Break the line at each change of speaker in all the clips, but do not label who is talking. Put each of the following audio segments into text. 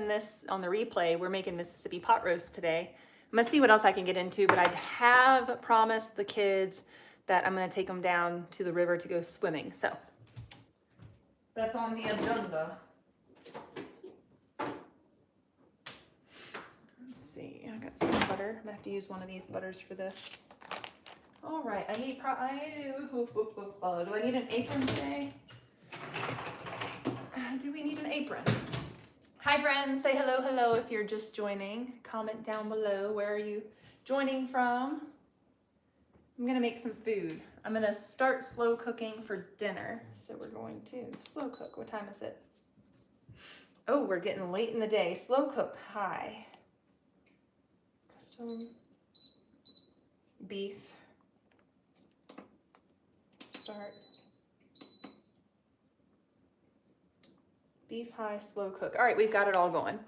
this on the replay, we're making Mississippi pot roast today. I'm gonna see what else I can get into, but I have promised the kids that I'm gonna take them down to the river to go swimming. So that's on the agenda. Let's see, I got some butter. I'm gonna have to use one of these butters for this. All right, I need, do I need an apron today? Do we need an apron? Hi friends, say hello, hello if you're just joining. Comment down below, where are you joining from? I'm gonna make some food. I'm gonna start slow cooking for dinner. So we're going to slow cook. What time is it? Oh, we're getting late in the day. Slow cook, high. Custom beef. Start. Beef high, slow cook. All right, we've got it all going.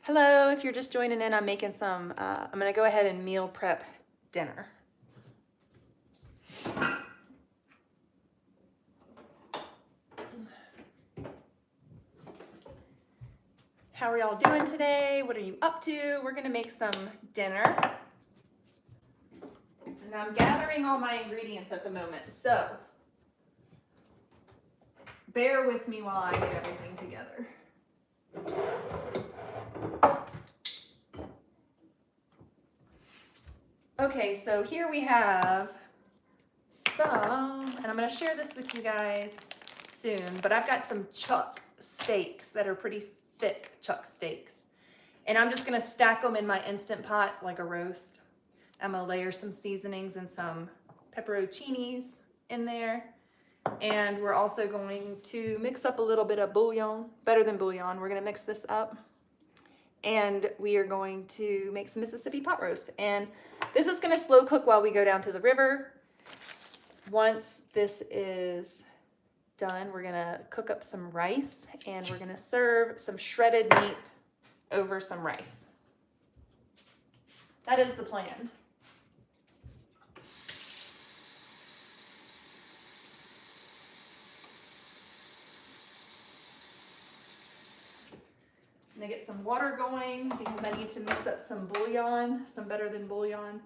Hello, if you're just joining in, I'm making some, I'm gonna go ahead and meal prep dinner. How are y'all doing today? What are you up to? We're gonna make some dinner. And I'm gathering all my ingredients at the moment, so bear with me while I get everything together. Okay, so here we have some, and I'm gonna share this with you guys soon, but I've got some chuck steaks that are pretty thick chuck steaks. And I'm just gonna stack them in my Instant Pot like a roast. I'm gonna layer some seasonings and some pepperoncinis in there. And we're also going to mix up a little bit of bouillon, better than bouillon. We're gonna mix this up. And we are going to make some Mississippi pot roast. And this is gonna slow cook while we go down to the river. Once this is done, we're gonna cook up some rice and we're gonna serve some shredded meat over some rice. That is the plan. I'm gonna get some water going because I need to mix up some bouillon, some better than bouillon.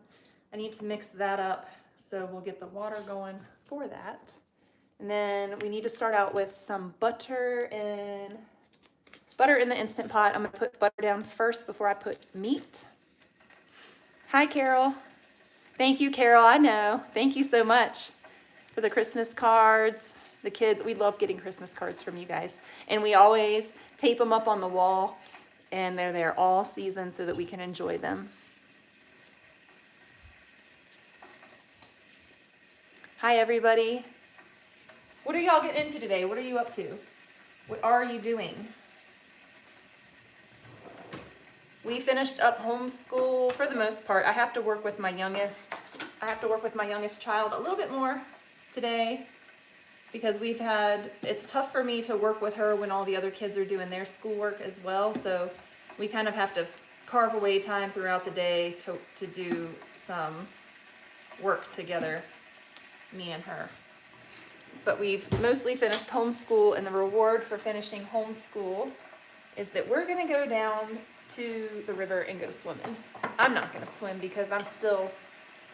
I need to mix that up, so we'll get the water going for that. And then we need to start out with some butter in the Instant Pot. I'm gonna put butter down first before I put meat. Hi, Carol. Thank you, Carol, I know. Thank you so much for the Christmas cards. The kids, we love getting Christmas cards from you guys. And we always tape them up on the wall and they're there all season so that we can enjoy them. Hi, everybody. What are y'all getting into today? What are you up to? What are you doing? We finished up homeschool for the most part. I have to work with my youngest child a little bit more today because it's tough for me to work with her when all the other kids are doing their schoolwork as well. So we kind of have to carve away time throughout the day to do some work together, me and her. But we've mostly finished homeschool, and the reward for finishing homeschool is that we're gonna go down to the river and go swimming. I'm not gonna swim because I'm still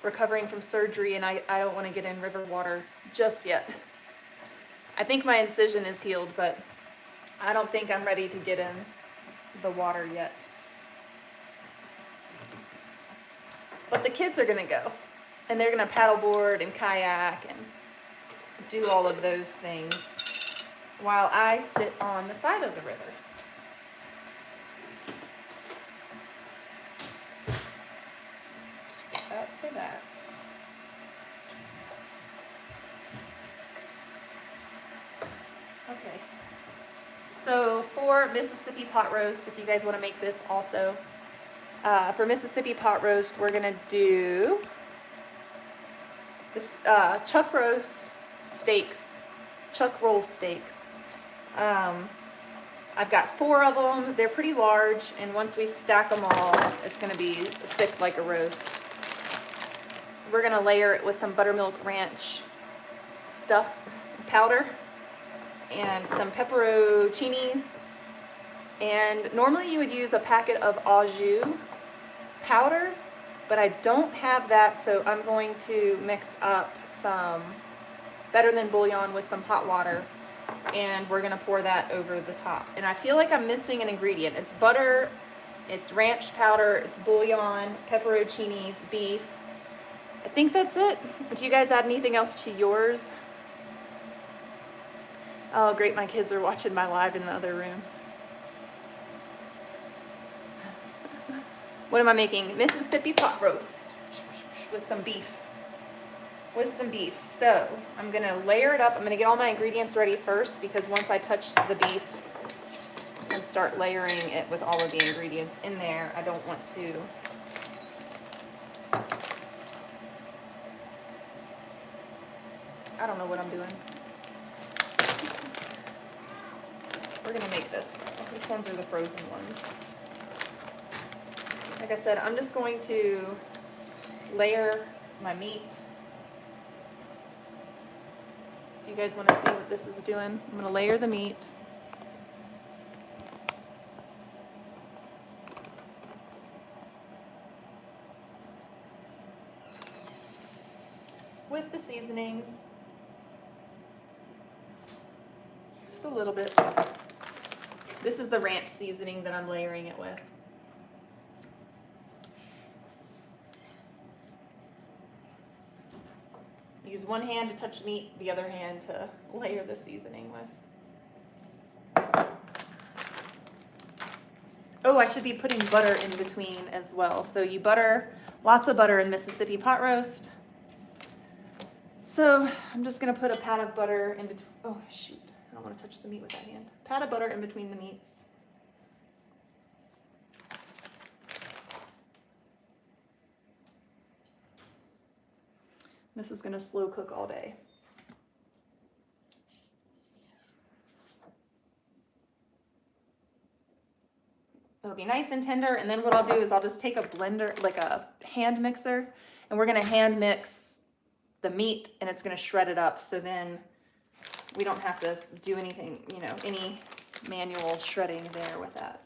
recovering from surgery and I don't wanna get in river water just yet. I think my incision is healed, but I don't think I'm ready to get in the water yet. But the kids are gonna go, and they're gonna paddleboard and kayak and do all of those things while I sit on the side of the river. Up for that. Okay. So for Mississippi pot roast, if you guys want to make this also, for Mississippi pot roast, we're gonna do this chuck roast steaks, chuck roll steaks. I've got 4 of them. They're pretty large, and once we stack them all, it's gonna be thick like a roast. We're gonna layer it with some buttermilk ranch stuff powder and some pepperoncinis And normally you would use a packet of au jus powder, but I don't have that, so I'm going to mix up some Better Than bouillon with some hot water, and we're gonna pour that over the top. And I feel like I'm missing an ingredient. It's butter, it's ranch powder, it's bouillon, pepperoncinis, beef. I think that's it. Do you guys add anything else to yours? Oh, great, my kids are watching my live in the other room. What am I making? Mississippi pot roast with some beef. So I'm gonna layer it up. I'm gonna get all my ingredients ready first, because once I touch the beef and start layering it with all of the ingredients in there, I don't want to I don't know what I'm doing. We're gonna make this though. Which ones are the frozen ones? Like I said, I'm just going to layer my meat. Do you guys want to see what this is doing? I'm going to layer the meat. With the seasonings. Just a little bit. This is the ranch seasoning that I'm layering it with. Use one hand to touch meat, the other hand to layer the seasoning with. Oh, I should be putting butter in between as well. So you butter, lots of butter in Mississippi pot roast. So I'm just gonna put a pat of butter in between. Oh shoot, I don't want to touch the meat with that hand. Pat of butter in between the meats. This is gonna slow cook all day. It'll be nice and tender, and then what I'll do is I'll just take a blender, like a hand mixer, and we're gonna hand mix the meat, and it's gonna shred it up, so then we don't have to do anything, you know, any manual shredding there with that.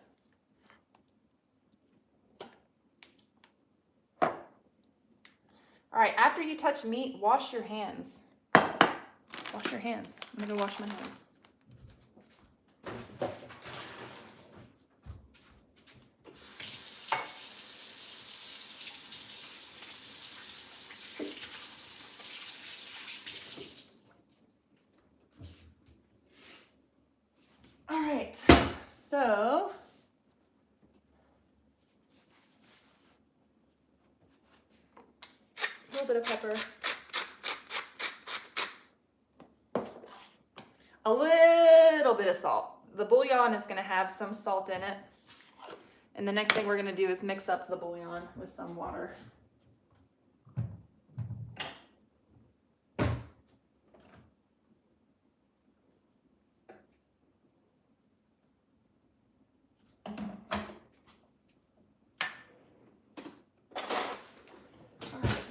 All right, after you touch meat, wash your hands. Wash your hands. I'm gonna go wash my hands. All right, so a little bit of pepper, a little bit of salt. The bouillon is going to have some salt in it. And the next thing we're going to do is mix up the bouillon with some water.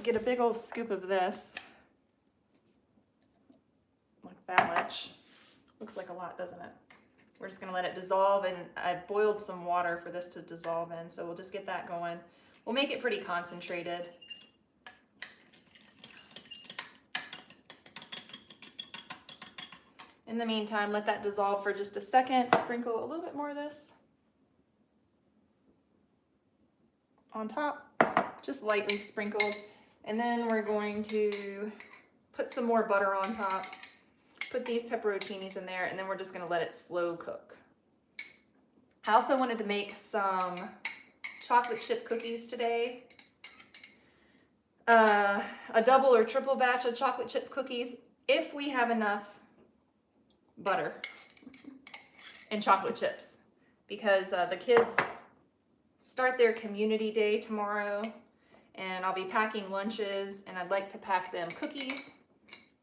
Get a big old scoop of this, like that much. Looks like a lot, doesn't it? We're just gonna let it dissolve, and I boiled some water for this to dissolve in, so we'll just get that going. We'll make it pretty concentrated. In the meantime, let that dissolve for just a second. Sprinkle a little bit more of this on top, just lightly sprinkled. And then we're going to put some more butter on top, put these pepperoncinis in there, and then we're just gonna let it slow cook. I also wanted to make some chocolate chip cookies today. A double or triple batch of chocolate chip cookies if we have enough butter and chocolate chips, because the kids start their community day tomorrow, and I'll be packing lunches, and I'd like to pack them cookies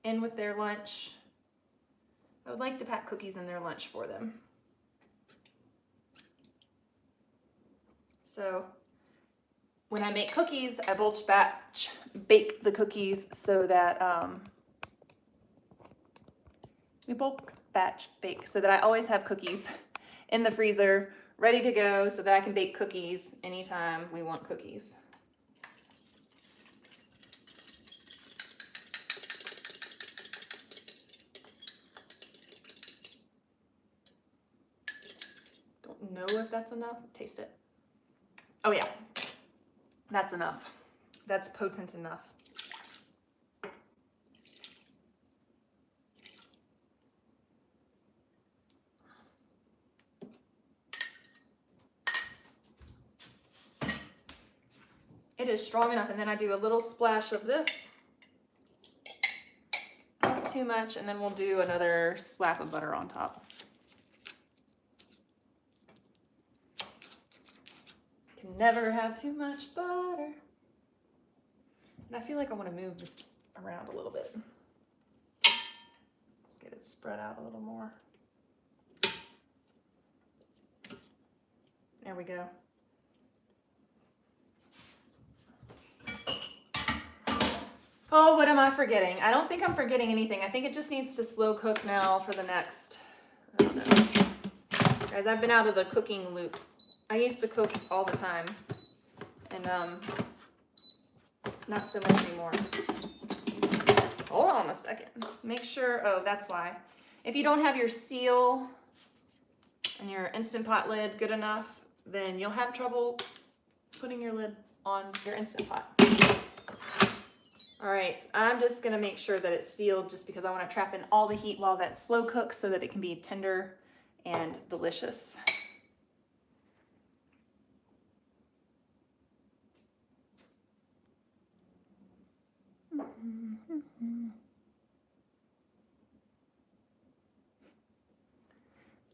in with their lunch. I would like to pack cookies in their lunch for them. So when I make cookies, I bulk batch bake the cookies so that we bulk batch bake so that I always have cookies in the freezer ready to go so that I can bake cookies anytime we want cookies. Don't know if that's enough. Taste it. Oh yeah, that's enough. That's potent enough. It is strong enough, and then I do a little splash of this. Not too much, and then we'll do another slap of butter on top. Can never have too much butter. And I feel like I want to move this around a little bit. Let's get it spread out a little more. There we go. Oh, what am I forgetting? I don't think I'm forgetting anything. I think it just needs to slow cook now for the next, I don't know. Guys, I've been out of the cooking loop. I used to cook all the time, and not so much anymore. Hold on a second. Make sure, oh, that's why. If you don't have your seal and your Instant Pot lid good enough, then you'll have trouble putting your lid on your Instant Pot. All right, I'm just gonna make sure that it's sealed just because I wanna trap in all the heat while that slow cooks so that it can be tender and delicious.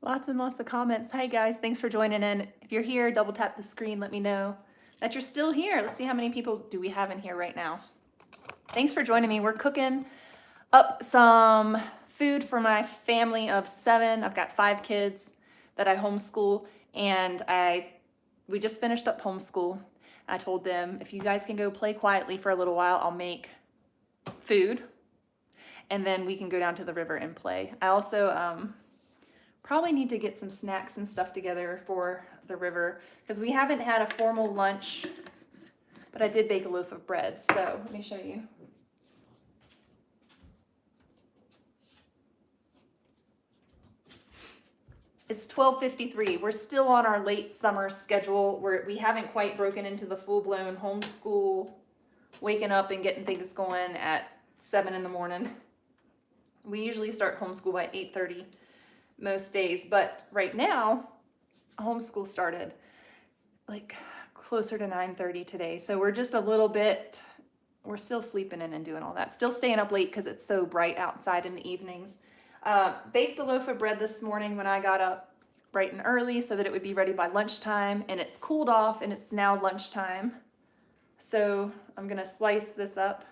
Lots and lots of comments. Hi guys, thanks for joining in. If you're here, double tap the screen, let me know that you're still here. Let's see how many people do we have in here right now. Thanks for joining me. We're cooking up some food for my family of 7. I've got 5 kids that I homeschool, and we just finished up homeschool. I told them, if you guys can go play quietly for a little while, I'll make food, and then we can go down to the river and play. I also probably need to get some snacks and stuff together for the river because we haven't had a formal lunch, but I did bake a loaf of bread. So let me show you. It's 12:53. We're still on our late summer schedule where we haven't quite broken into the full-blown homeschool, waking up and getting things going at 7 in the morning. We usually start homeschool by 8:30 most days, but right now, homeschool started like closer to 9:30 today. So we're just a little bit, we're still sleeping in and doing all that. Still staying up late because it's so bright outside in the evenings. Baked a loaf of bread this morning when I got up bright and early so that it would be ready by lunchtime, and it's cooled off and it's now lunchtime. So I'm gonna slice this up,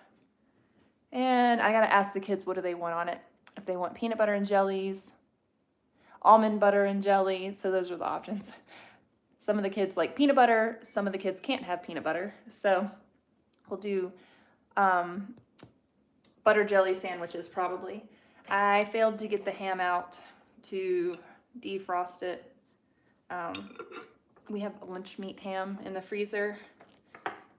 and I gotta ask the kids what do they want on it. If they want peanut butter and jellies, almond butter and jelly, so those are the options. Some of the kids like peanut butter, some of the kids can't have peanut butter. So we'll do butter jelly sandwiches probably. I failed to get the ham out to defrost it. We have lunch meat ham in the freezer,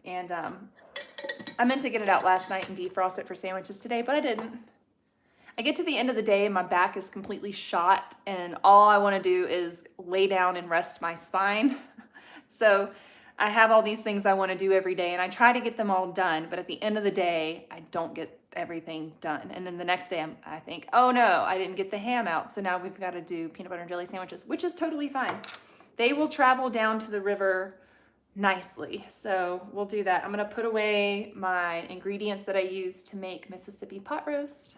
and I meant to get it out last night and defrost it for sandwiches today, but I didn't. I get to the end of the day and my back is completely shot, and all I want to do is lay down and rest my spine. So I have all these things I want to do every day, and I try to get them all done, but at the end of the day, I don't get everything done. And then the next day I think, oh no, I didn't get the ham out. So now we've got to do peanut butter and jelly sandwiches, which is totally fine. They will travel down to the river nicely. So we'll do that. I'm going to put away my ingredients that I use to make Mississippi pot roast.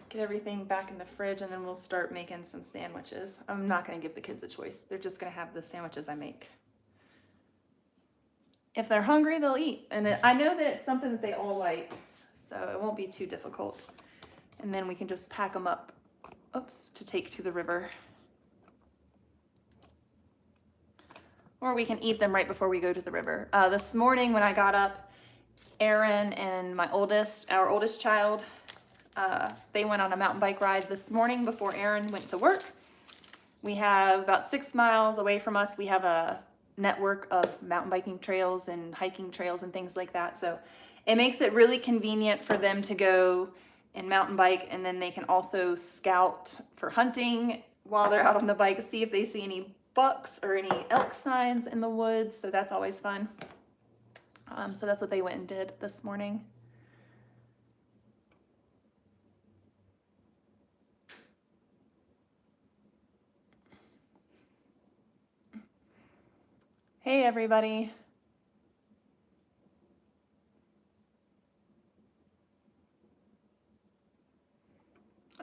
Get everything back in the fridge, and then we'll start making some sandwiches. I'm not going to give the kids a choice. They're just going to have the sandwiches I make. If they're hungry, they'll eat. And I know that it's something that they all like, so it won't be too difficult. And then we can just pack them up, to take to the river. Or we can eat them right before we go to the river. This morning when I got up, Aaron and our oldest child, they went on a mountain bike ride this morning before Aaron went to work. We have about 6 miles away from us, we have a network of mountain biking trails and hiking trails and things like that. So it makes it really convenient for them to go and mountain bike, and then they can also scout for hunting while they're out on the bike, see if they see any bucks or any elk signs in the woods. So that's always fun. So that's what they went and did this morning. Hey everybody.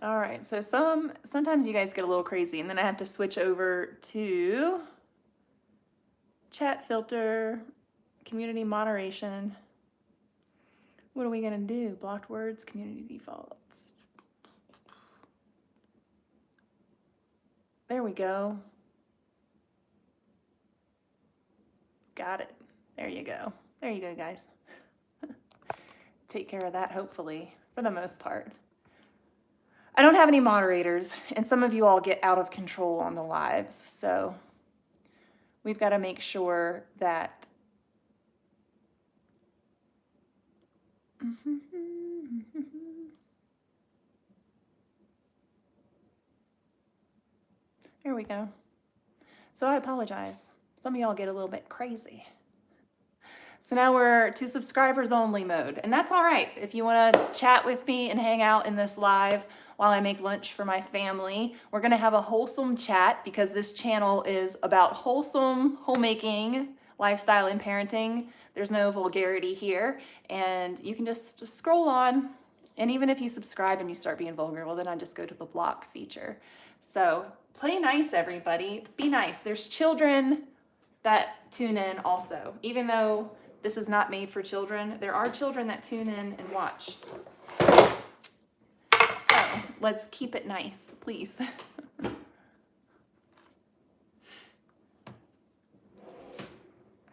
All right, so sometimes you guys get a little crazy, and then I have to switch over to chat filter, community moderation. What are we gonna do? Blocked words, community defaults. There we go. Got it. There you go. There you go, guys. Take care of that, hopefully, for the most part. I don't have any moderators, and some of you all get out of control on the lives, so we've got to make sure that there we go. So I apologize. Some of y'all get a little bit crazy. So now we're to subscribers only mode, and that's all right. If you want to chat with me and hang out in this live while I make lunch for my family, we're going to have a wholesome chat because this channel is about wholesome homemaking, lifestyle, and parenting. There's no vulgarity here, and you can just scroll on. And even if you subscribe and you start being vulgar, well, then I just go to the block feature. So play nice, everybody. Be nice. There's children that tune in also. Even though this is not made for children, there are children that tune in and watch. So let's keep it nice, please.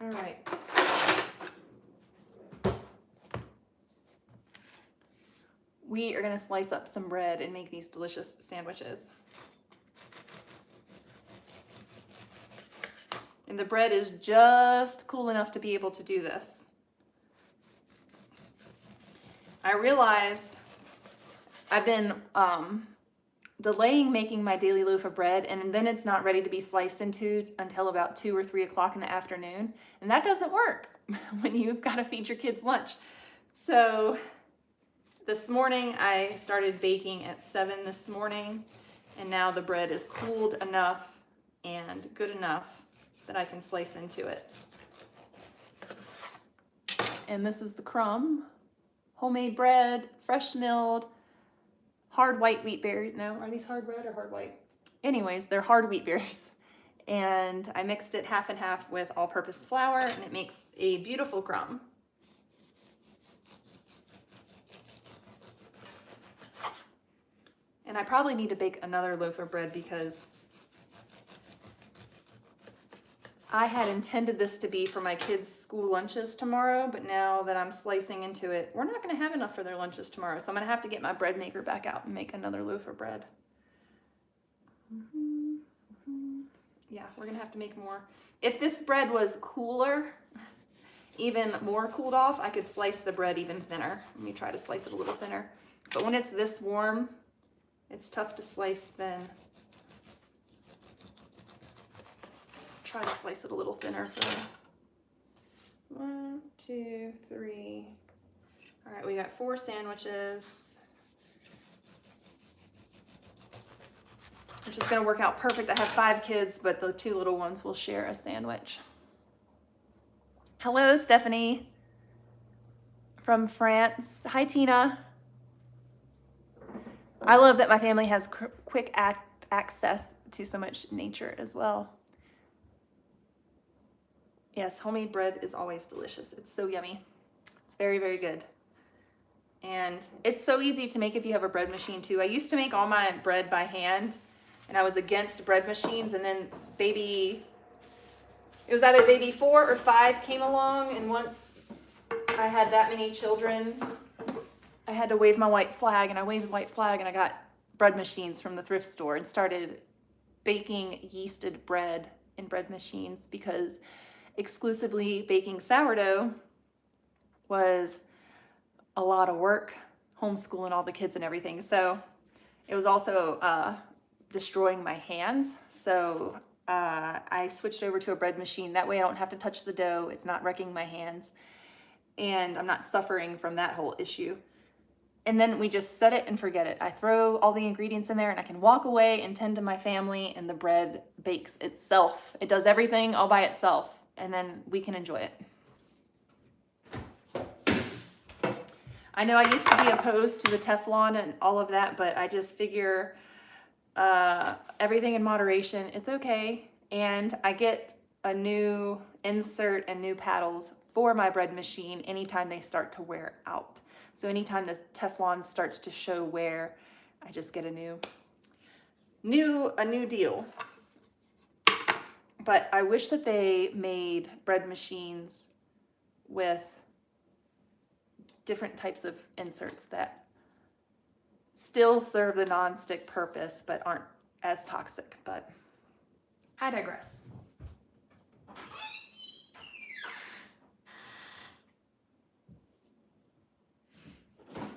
All right. We are gonna slice up some bread and make these delicious sandwiches. And the bread is just cool enough to be able to do this. I realized I've been delaying making my daily loaf of bread, and then it's not ready to be sliced into until about 2 or 3 o'clock in the afternoon. And that doesn't work when you've got to feed your kids lunch. So this morning I started baking at 7 this morning, and now the bread is cooled enough and good enough that I can slice into it. And this is the crumb. Homemade bread, fresh milled, hard white wheat berries. No, are these hard red or hard white? Anyways, they're hard wheat berries. And I mixed it half and half with all-purpose flour, and it makes a beautiful crumb. And I probably need to bake another loaf of bread because I had intended this to be for my kids' school lunches tomorrow, but now that I'm slicing into it, we're not gonna have enough for their lunches tomorrow. So I'm gonna have to get my bread maker back out and make another loaf of bread. Yeah, we're gonna have to make more. If this bread was cooler, even more cooled off, I could slice the bread even thinner. Let me try to slice it a little thinner. But when it's this warm, it's tough to slice thin. Try to slice it a little thinner for 1, 2, 3. All right, we got 4 sandwiches, which is gonna work out perfect. I have 5 kids, but the 2 little ones will share a sandwich. Hello, Stephanie from France. Hi, Tina. I love that my family has quick access to so much nature as well. Yes, homemade bread is always delicious. It's so yummy. It's very, very good. And it's so easy to make if you have a bread machine too. I used to make all my bread by hand, and I was against bread machines, and then it was either baby 4 or 5 came along, and once I had that many children, I had to wave my white flag, and I waved the white flag, and I got bread machines from the thrift store and started baking yeasted bread in bread machines, because exclusively baking sourdough was a lot of work, homeschooling all the kids and everything. So it was also destroying my hands. So I switched over to a bread machine. That way I don't have to touch the dough. It's not wrecking my hands. And I'm not suffering from that whole issue. And then we just set it and forget it. I throw all the ingredients in there, and I can walk away and tend to my family, and the bread bakes itself. It does everything all by itself, and then we can enjoy it. I know I used to be opposed to the Teflon and all of that, but I just figure everything in moderation, it's okay. And I get a new insert and new paddles for my bread machine anytime they start to wear out. So anytime the Teflon starts to show wear, I just get a new deal. But I wish that they made bread machines with different types of inserts that still serve the non-stick purpose but aren't as toxic. But I digress.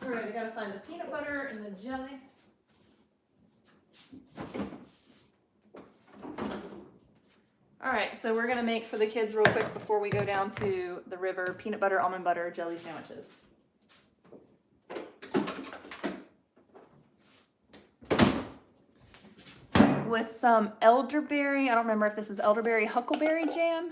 All right, I gotta find the peanut butter and the jelly. All right, so we're gonna make for the kids real quick before we go down to the river, peanut butter, almond butter, jelly sandwiches. With some elderberry, I don't remember if this is elderberry huckleberry jam.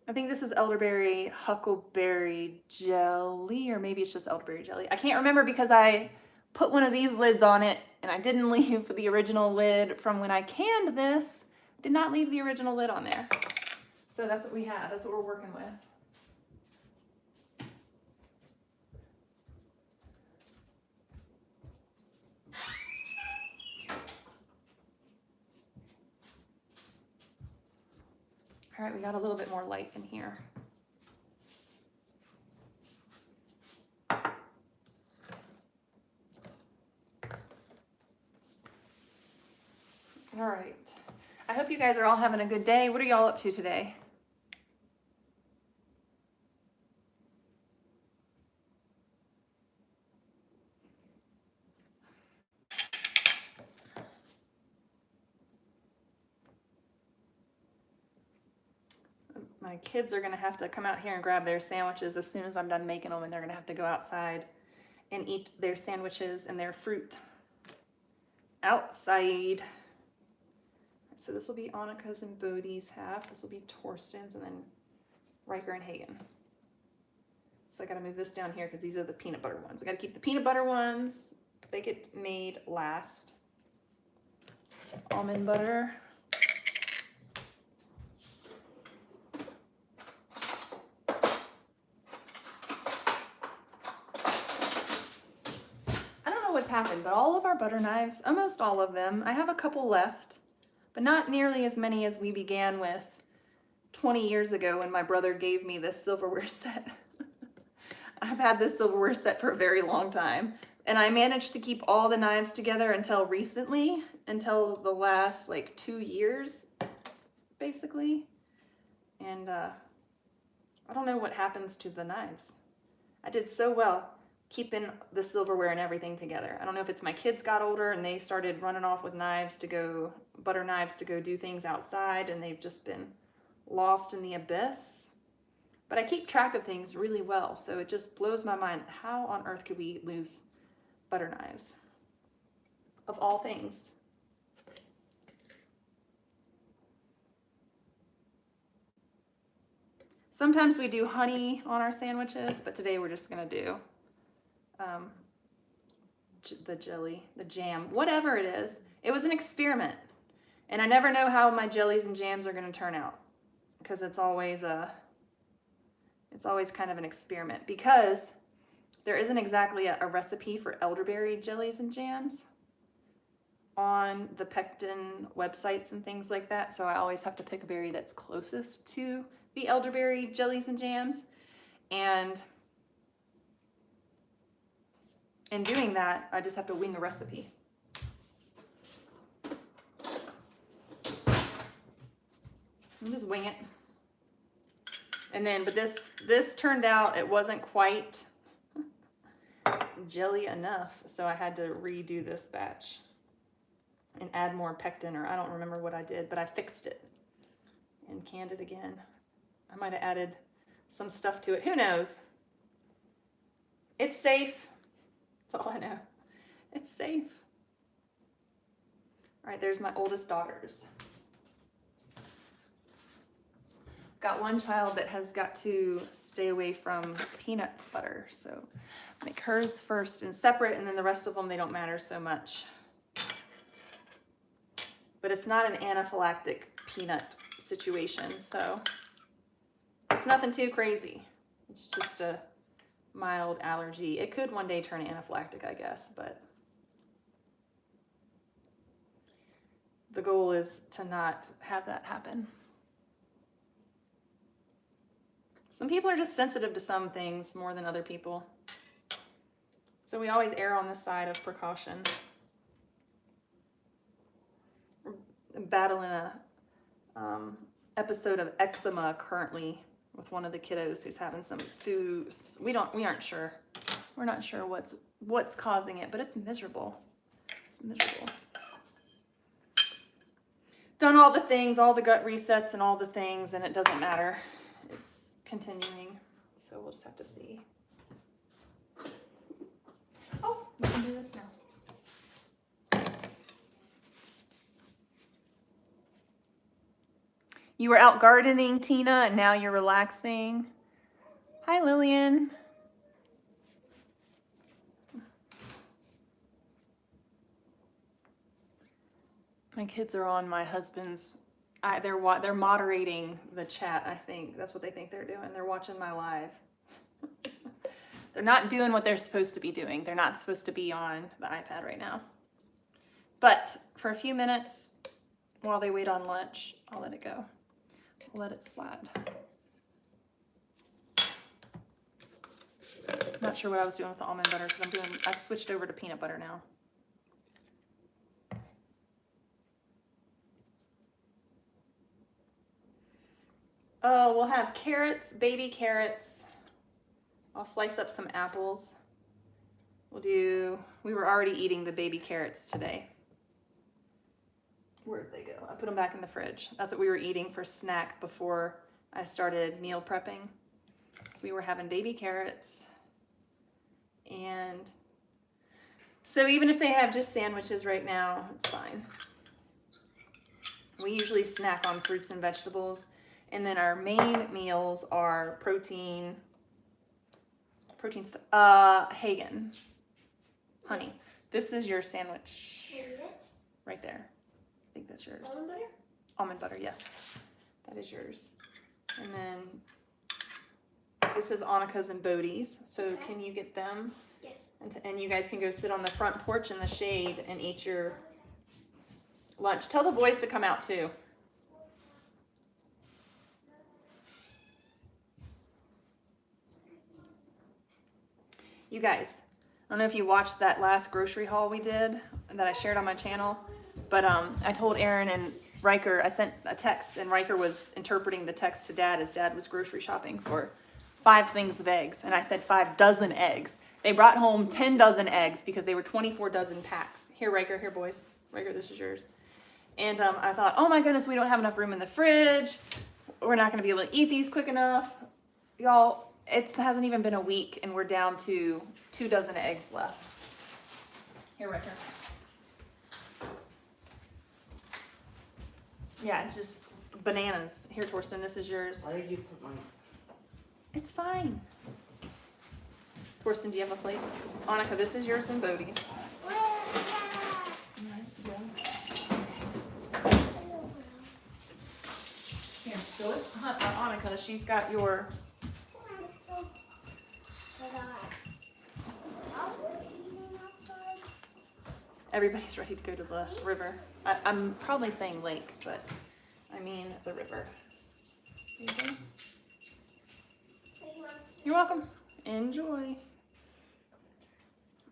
I think this is elderberry huckleberry jelly, or maybe it's just elderberry jelly. I can't remember because I put one of these lids on it and I didn't leave the original lid from when I canned this. Did not leave the original lid on there. So that's what we have. That's what we're working with. All right, we got a little bit more light in here. All right. I hope you guys are all having a good day. What are y'all up to today? My kids are gonna have to come out here and grab their sandwiches as soon as I'm done making them, and they're gonna have to go outside and eat their sandwiches and their fruit outside. So this will be Annika's and Bodhi's half. This will be Torsten's, and then Riker and Hagen. So I gotta move this down here because these are the peanut butter ones. I gotta keep the peanut butter ones. They get made last. Almond butter. What's happened, but all of our butter knives, almost all of them, I have a couple left, but not nearly as many as we began with 20 years ago when my brother gave me this silverware set. I've had this silverware set for a very long time, and I managed to keep all the knives together until recently, until the last like 2 years, basically. And I don't know what happens to the knives. I did so well keeping the silverware and everything together. I don't know if it's my kids got older and they started running off with knives to go, butter knives to go do things outside, and they've just been lost in the abyss. But I keep track of things really well, so it just blows my mind. How on earth could we lose butter knives? Of all things. Sometimes we do honey on our sandwiches, but today we're just gonna do the jelly, the jam, whatever it is. It was an experiment, and I never know how my jellies and jams are going to turn out, because it's always kind of an experiment, because there isn't exactly a recipe for elderberry jellies and jams on the pectin websites and things like that, so I always have to pick a berry that's closest to the elderberry jellies and jams. And in doing that, I just have to wing a recipe. And just wing it. And then, but this turned out, it wasn't quite jelly enough, so I had to redo this batch and add more pectin, or I don't remember what I did, but I fixed it and canned it again. I might have added some stuff to it. Who knows? It's safe. That's all I know. It's safe. All right, there's my oldest daughters. Got one child that has got to stay away from peanut butter, so make hers first and separate, and then the rest of them, they don't matter so much. But it's not an anaphylactic peanut situation, so it's nothing too crazy. It's just a mild allergy. It could one day turn anaphylactic, I guess, but the goal is to not have that happen. Some people are just sensitive to some things more than other people. So we always err on the side of precaution. We're battling a episode of eczema currently with one of the kiddos who's having some food. We aren't sure. We're not sure what's causing it, but it's miserable. It's miserable. Done all the things, all the gut resets and all the things, and it doesn't matter. It's continuing, so we'll just have to see. Oh, we can do this now. You were out gardening, Tina, and now you're relaxing. Hi, Lillian. My kids are on my husband's. They're moderating the chat, I think. That's what they think they're doing. They're watching my live. They're not doing what they're supposed to be doing. They're not supposed to be on the iPad right now. But for a few minutes, while they wait on lunch, I'll let it go. I'll let it slide. Not sure what I was doing with the almond butter because I've switched over to peanut butter now. Oh, we'll have carrots, baby carrots. I'll slice up some apples. We were already eating the baby carrots today. Where'd they go? I put them back in the fridge. That's what we were eating for snack before I started meal prepping. So we were having baby carrots. And so even if they have just sandwiches right now, it's fine. We usually snack on fruits and vegetables. And then our main meals are protein stuff. Hagen. Honey, this is your sandwich. Right there. I think that's yours.
Almond butter?
Almond butter, yes. That is yours. And then this is Annika's and Bodhi's. So okay. Can you get them?
Yes.
And you guys can go sit on the front porch in the shade and eat your lunch. Tell the boys to come out too. You guys, I don't know if you watched that last grocery haul we did that I shared on my channel, but I told Aaron and Riker, I sent a text and Riker was interpreting the text to Dad as Dad was grocery shopping for 5 things of eggs. And I said 5 dozen eggs. They brought home 10 dozen eggs because they were 24 dozen packs. Here, Riker, here, boys. Riker, this is yours. And I thought, oh my goodness, we don't have enough room in the fridge. We're not going to be able to eat these quick enough. Y'all, it hasn't even been a week and we're down to 2 dozen eggs left. Here, Riker. Yeah, it's just bananas. Here, Torsten, this is yours.
Why did you put mine?
It's fine. Torsten, do you have a plate? Annika, this is yours and Bodhi's. Here, fill it. Annika, she's got your... Everybody's ready to go to the river. I'm probably saying lake, but I mean the river. You're welcome. Enjoy.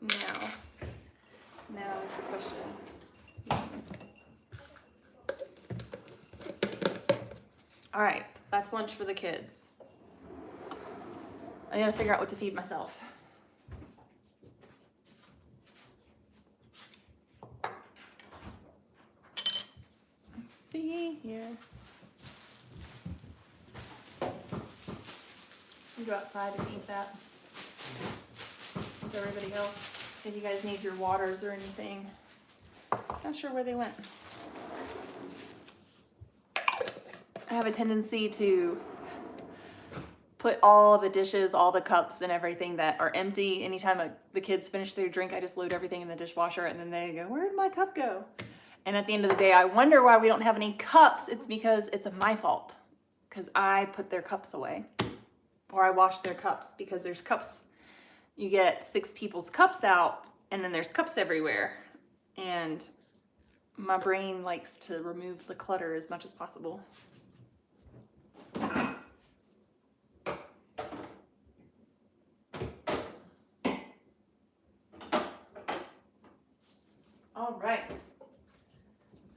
Now is the question. All right, that's lunch for the kids. I gotta figure out what to feed myself. Let's see here. You go outside and eat that with everybody else. If you guys need your waters or anything. Not sure where they went. I have a tendency to put all the dishes, all the cups and everything that are empty. Anytime the kids finish their drink, I just load everything in the dishwasher and then they go, where did my cup go? And at the end of the day, I wonder why we don't have any cups. It's because it's my fault. Because I put their cups away. Or I wash their cups, because there's cups. You get 6 people's cups out and then there's cups everywhere. And my brain likes to remove the clutter as much as possible. All right.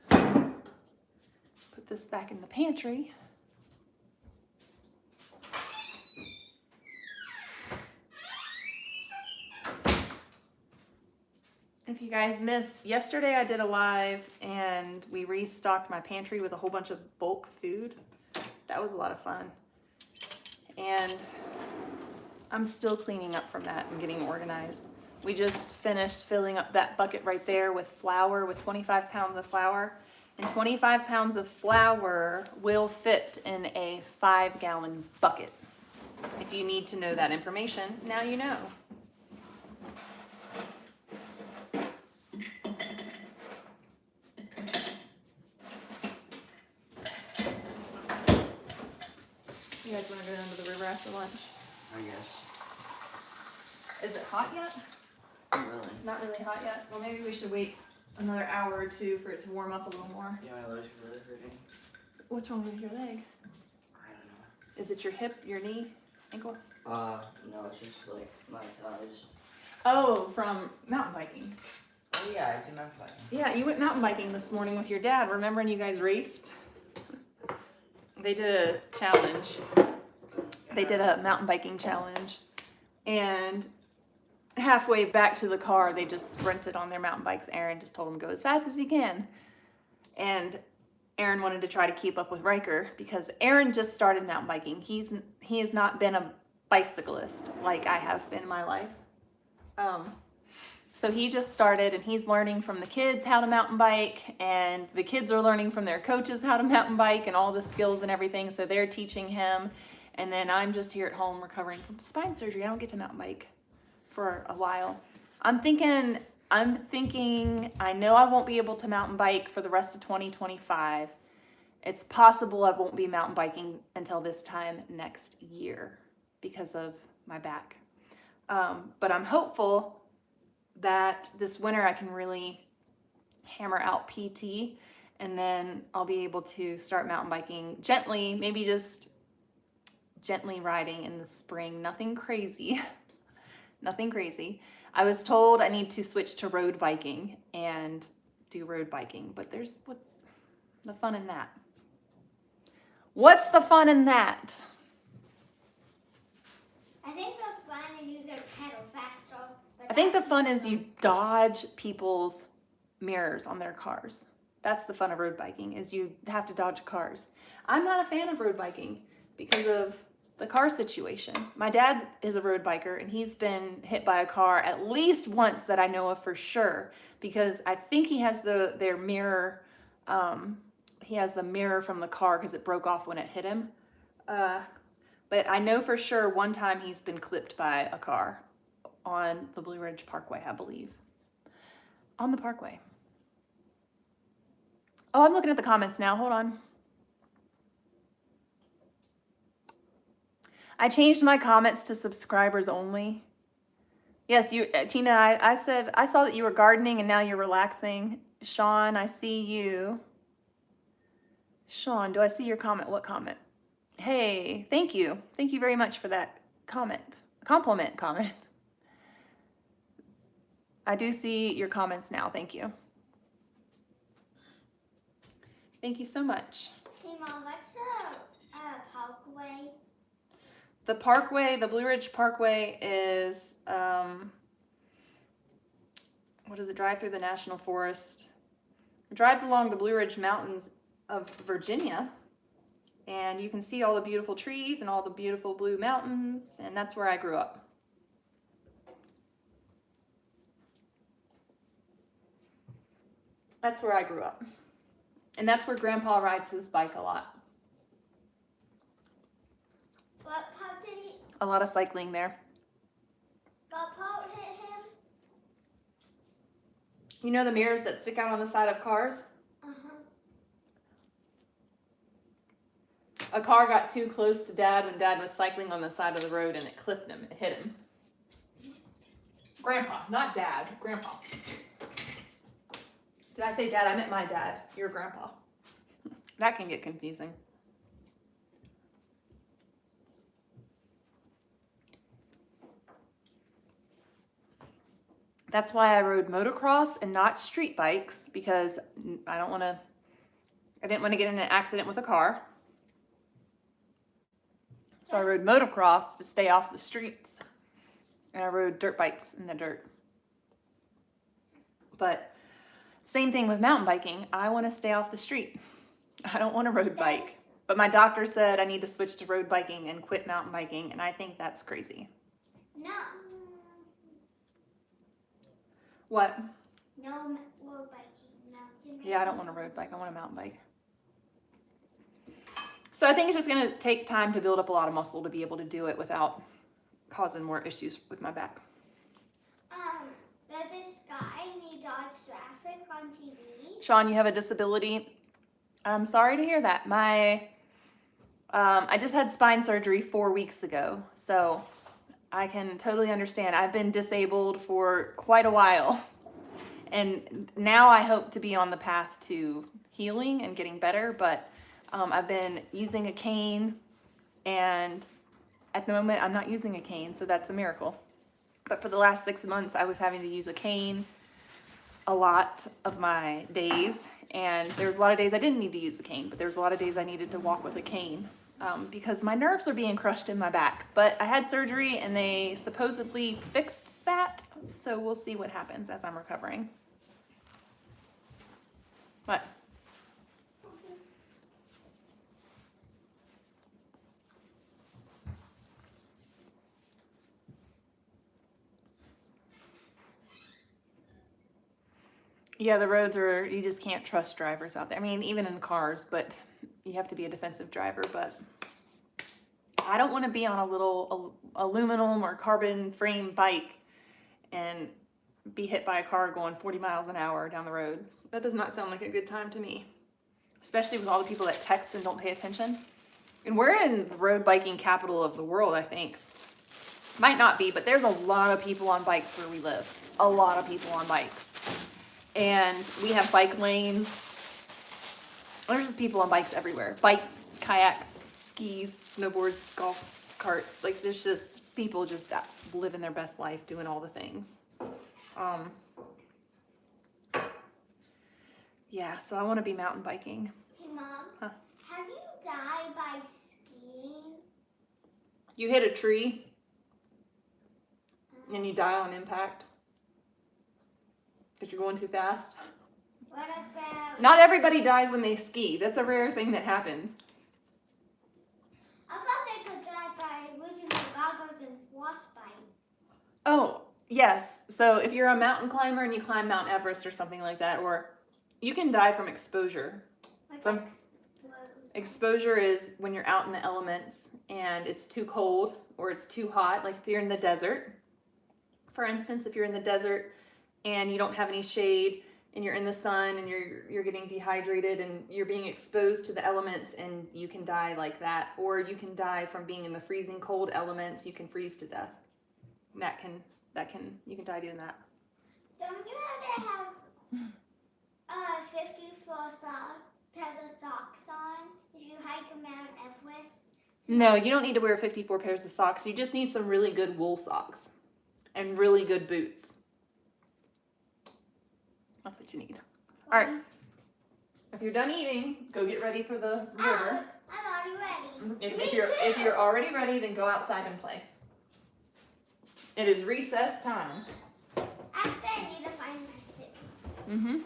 Put this back in the pantry. If you guys missed, yesterday I did a live and we restocked my pantry with a whole bunch of bulk food. That was a lot of fun. And I'm still cleaning up from that and getting organized. We just finished filling up that bucket right there with flour, with 25 pounds of flour. And 25 pounds of flour will fit in a 5-gallon bucket. If you need to know that information, now you know. You guys want to go down to the river after lunch?
I guess.
Is it hot yet?
Not really.
Not really hot yet? Well, maybe we should wait another hour or two for it to warm up a little more.
Yeah, my leg's really hurting.
What's wrong with your leg?
I don't know.
Is it your hip, your knee, ankle?
No, it's just like my thighs.
Oh, from mountain biking.
Oh yeah, I do mountain biking.
Yeah, you went mountain biking this morning with your dad. Remember when you guys raced? They did a challenge. They did a mountain biking challenge. And halfway back to the car, they just sprinted on their mountain bikes. Aaron just told them, go as fast as you can. And Aaron wanted to try to keep up with Riker because Aaron just started mountain biking. He has not been a bicyclist like I have been in my life. So he just started and he's learning from the kids how to mountain bike, and the kids are learning from their coaches how to mountain bike and all the skills and everything. So they're teaching him. And then I'm just here at home recovering from spine surgery. I don't get to mountain bike for a while. I'm thinking, I know I won't be able to mountain bike for the rest of 2025. It's possible I won't be mountain biking until this time next year because of my back. But I'm hopeful that this winter I can really hammer out PT, and then I'll be able to start mountain biking gently, maybe just gently riding in the spring. Nothing crazy. Nothing crazy. I was told I need to switch to road biking and do road biking, but what's the fun in that? What's the fun in that?
I think the fun is you can pedal faster.
I think the fun is you dodge people's mirrors on their cars. That's the fun of road biking, is you have to dodge cars. I'm not a fan of road biking because of the car situation. My dad is a road biker and he's been hit by a car at least once that I know of for sure, because I think he has their mirror, he has the mirror from the car because it broke off when it hit him. But I know for sure one time he's been clipped by a car on the Blue Ridge Parkway, I believe. On the Parkway. Oh, I'm looking at the comments now. Hold on. I changed my comments to subscribers only. Yes, you, Tina, I said, I saw that you were gardening and now you're relaxing. Sean, I see you. Sean, do I see your comment? What comment? Hey, thank you. Thank you very much for that. compliment comment. I do see your comments now. Thank you. Thank you so much.
Hey Mom, what's the parkway?
The parkway, the Blue Ridge Parkway is, what does it drive through the National Forest? It drives along the Blue Ridge Mountains of Virginia, and you can see all the beautiful trees and all the beautiful blue mountains, and that's where I grew up. That's where I grew up. And that's where Grandpa rides his bike a lot.
What part did he?
A lot of cycling there.
What part hit him?
You know the mirrors that stick out on the side of cars? A car got too close to Dad when Dad was cycling on the side of the road and it clipped him. It hit him. Grandpa, not Dad. Grandpa. Did I say Dad? I meant my dad. Your grandpa. That can get confusing. That's why I rode motocross and not street bikes, because I didn't want to get in an accident with a car. So I rode motocross to stay off the streets. And I rode dirt bikes in the dirt. But same thing with mountain biking. I want to stay off the street. I don't want a road bike. But my doctor said I need to switch to road biking and quit mountain biking, and I think that's crazy.
No.
What?
No road biking. No.
Yeah, I don't want a road bike. I want a mountain bike. So I think it's just going to take time to build up a lot of muscle to be able to do it without causing more issues with my back.
There's this guy and he dodged traffic on TV.
Sean, you have a disability. I'm sorry to hear that. I just had spine surgery 4 weeks ago, so I can totally understand. I've been disabled for quite a while, and now I hope to be on the path to healing and getting better, but I've been using a cane, and at the moment I'm not using a cane, so that's a miracle. But for the last 6 months, I was having to use a cane a lot of my days, and there was a lot of days I didn't need to use a cane, but there was a lot of days I needed to walk with a cane because my nerves are being crushed in my back. But I had surgery, and they supposedly fixed that, so we'll see what happens as I'm recovering. What? Yeah, the roads are, you just can't trust drivers out there. I mean, even in cars, but you have to be a defensive driver. But I don't want to be on a little aluminum or carbon frame bike and be hit by a car going 40 miles an hour down the road. That does not sound like a good time to me, especially with all the people that text and don't pay attention. And we're in the road biking capital of the world, I think. Might not be, but there's a lot of people on bikes where we live. A lot of people on bikes. And we have bike lanes. There's just people on bikes everywhere. Bikes, kayaks, skis, snowboards, golf carts. Like, there's just people just living their best life, doing all the things. Yeah, so I want to be mountain biking.
Hey Mom,
Huh.
have you died by skiing?
You hit a tree and you die on impact because you're going too fast.
What about?
Not everybody dies when they ski. That's a rare thing that happens.
I thought they could die by losing their goggles and frostbite.
Oh, yes. So if you're a mountain climber and you climb Mount Everest or something like that, or you can die from exposure.
What's
From- Exposure is when you're out in the elements and it's too cold or it's too hot, like if you're in the desert. For instance, if you're in the desert and you don't have any shade and you're in the sun and you're getting dehydrated and you're being exposed to the elements, and you can die like that. Or you can die from being in the freezing cold elements. You can freeze to death. You can die doing that.
Don't you have to have 54 pairs of socks on if you hike Mount Everest
No, you don't need to wear 54 pairs of socks. You just need some really good wool socks and really good boots. That's what you need. All right. If you're done eating, go get ready for the river.
I'm already ready.
If you're already ready, then go outside and play. It is recess time.
Actually, I need to find my shoes.
Mm-hmm.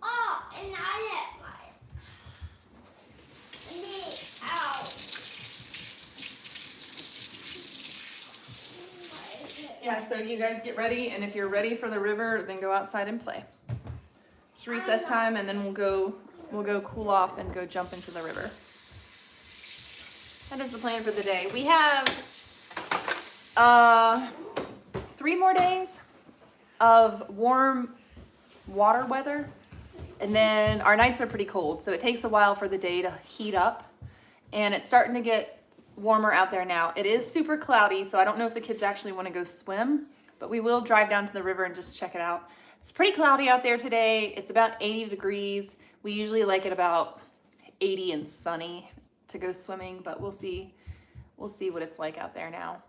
Oh, and I hit my knee. Ow.
Yeah, so you guys get ready, and if you're ready for the river, then go outside and play. It's recess time, and then we'll go cool off and go jump into the river. That is the plan for the day. We have 3 more days of warm water weather, and then our nights are pretty cold, so it takes a while for the day to heat up, and it's starting to get warmer out there now. It is super cloudy, so I don't know if the kids actually want to go swim, but we will drive down to the river and just check it out. It's pretty cloudy out there today. It's about 80 degrees. We usually like it about 80 and sunny to go swimming, but we'll see what it's like out there now.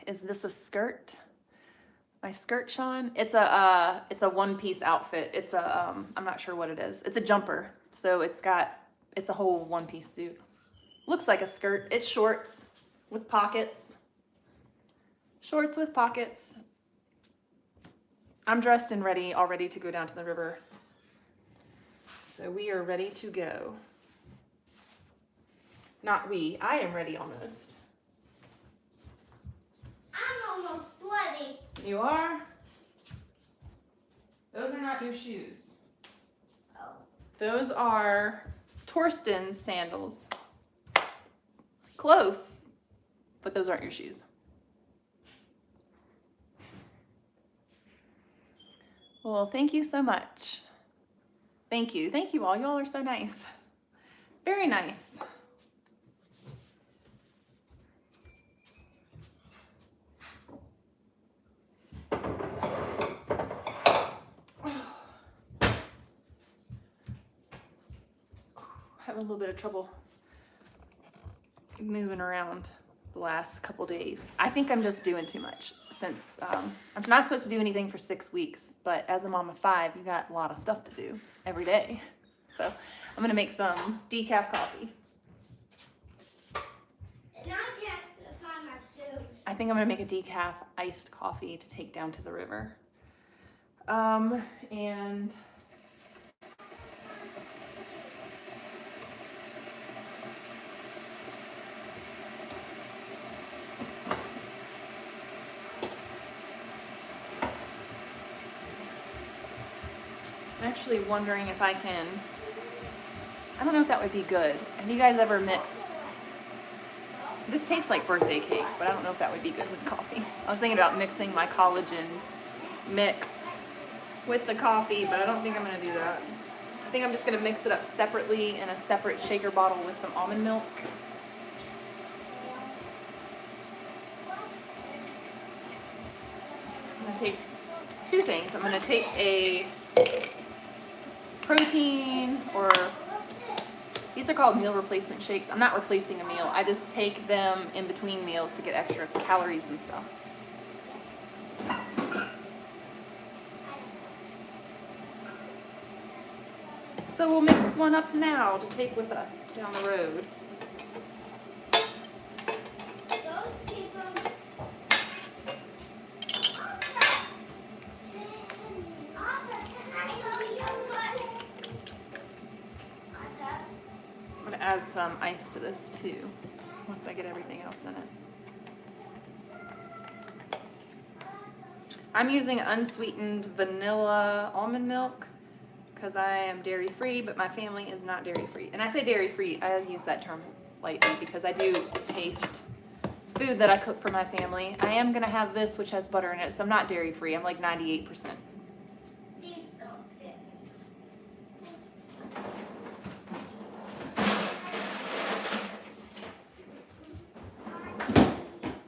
Is this a skirt? My skirt, Sean? It's a one-piece outfit. It's a I'm not sure what it is. It's a jumper. So it's a whole one-piece suit. Looks like a skirt. It's shorts with pockets. Shorts with pockets. I'm dressed and ready, all ready to go down to the river. So we are ready to go. Not we, I am ready almost.
I'm almost ready.
You are? Those are not your shoes.
Oh.
Those are Torsten's sandals. Close, but those aren't your shoes. Well, thank you so much. Thank you all. Y'all are so nice. Very nice. Having a little bit of trouble moving around the last couple days. I think I'm just doing too much since I'm not supposed to do anything for 6 weeks, but as a mom of 5, you got a lot of stuff to do every day. So I'm gonna make some decaf coffee.
And I can't find my shoes.
I think I'm gonna make a decaf iced coffee to take down to the river. And I'm actually wondering if I don't know if that would be good. Have you guys ever mixed? This tastes like birthday cake, but I don't know if that would be good with coffee. I was thinking about mixing my collagen mix with the coffee, but I don't think I'm gonna do that. I think I'm just gonna mix it up separately in a separate shaker bottle with some almond milk. I'm gonna take 2 things. I'm gonna take a protein, or these are called meal replacement shakes. I'm not replacing a meal. I just take them in between meals to get extra calories and stuff. So we'll mix one up now to take with us down the road. I'm gonna add some ice to this too, once I get everything else in it. I'm using unsweetened vanilla almond milk because I am dairy free, but my family is not dairy free. And I say dairy free, I use that term lightly because I do taste food that I cook for my family. I am gonna have this, which has butter in it, so I'm not dairy free. I'm like 98%.